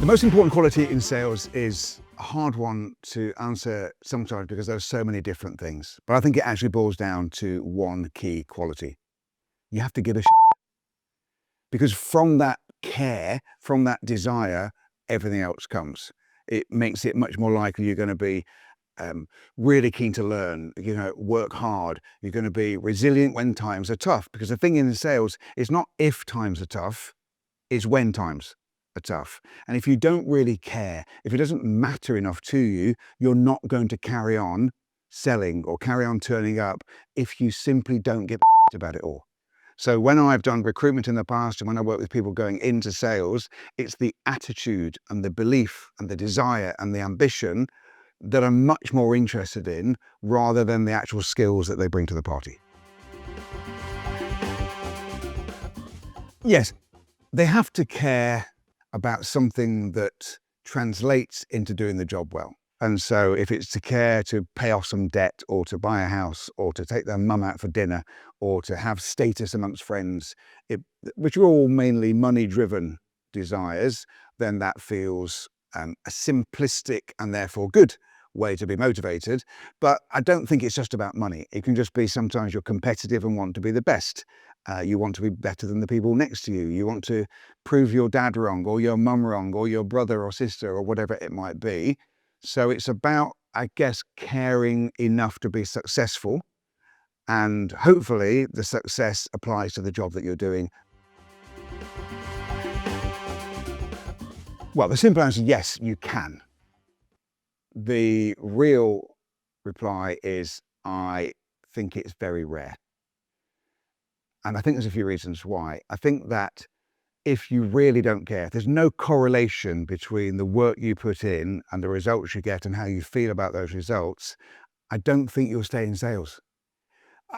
The most important quality in sales is a hard one to answer sometimes because there are so many different things. But I think it actually boils down to one key quality. You have to give a shit. Because from that care, from that desire, everything else comes. It makes it much more likely you're going to be really keen to learn, work hard. You're going to be resilient when times are tough. Because the thing in sales is not if times are tough, it's when times are tough. And if you don't really care, if it doesn't matter enough to you, you're not going to carry on selling or carry on turning up if you simply don't give a shit about it all. So when I've done recruitment in the past and when I work with people going into sales, it's the attitude and the belief and the desire and the ambition that I'm much more interested in rather than the actual skills that they bring to the party. Yes, they have to care about something that translates into doing the job well. And so if it's to care to pay off some debt or to buy a house or to take their mum out for dinner or to have status amongst friends, which are all mainly money-driven desires, then that feels a simplistic and therefore good way to be motivated. But I don't think it's just about money. It can just be sometimes you're competitive and want to be the best. You want to be better than the people next to you. You want to prove your dad wrong or your mum wrong or your brother or sister or whatever it might be. So it's about, I guess, caring enough to be successful, and hopefully the success applies to the job that you're doing. Well, the simple answer is yes, you can. The real reply is I think it's very rare. And I think there's a few reasons why. I think that if you really don't care, there's no correlation between the work you put in and the results you get and how you feel about those results, I don't think you'll stay in sales.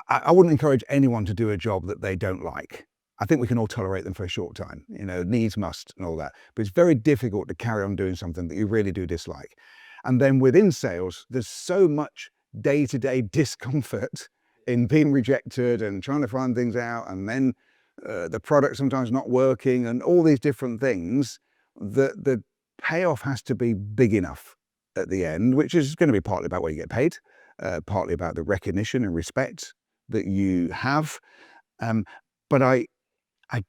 I wouldn't encourage anyone to do a job that they don't like. I think we can all tolerate them for a short time, needs must and all that. But it's very difficult to carry on doing something that you really do dislike. And then within sales, there's so much day-to-day discomfort in being rejected and trying to find things out, and then the product sometimes not working and all these different things, that the payoff has to be big enough at the end, which is going to be partly about what you get paid, partly about the recognition and respect that you have. But I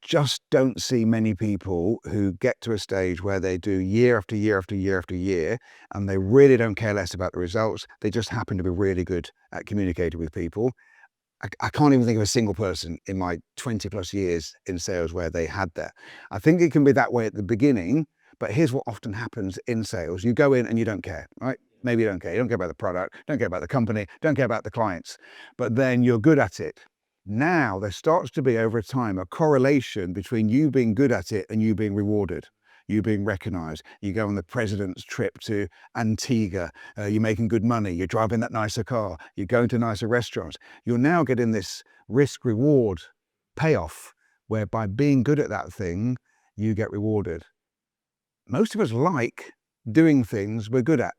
just don't see many people who get to a stage where they do year after year after year after year, and they really don't care less about the results. They just happen to be really good at communicating with people. I can't even think of a single person in my 20 plus years in sales where they had that. I think it can be that way at the beginning, but here's what often happens in sales. You go in and you don't care, right? Maybe you don't care. You don't care about the product, don't care about the company, don't care about the clients, but then you're good at it. Now there starts to be over time a correlation between you being good at it and you being rewarded, you being recognized. You go on the president's trip to Antigua, you're making good money, you're driving that nicer car, you're going to nicer restaurants. You're now getting this risk-reward payoff where by being good at that thing, you get rewarded. Most of us like doing things we're good at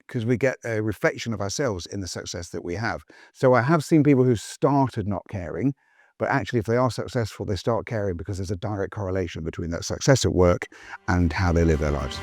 because we get a reflection of ourselves in the success that we have. So I have seen people who started not caring, but actually if they are successful, they start caring because there's a direct correlation between that success at work and how they live their lives.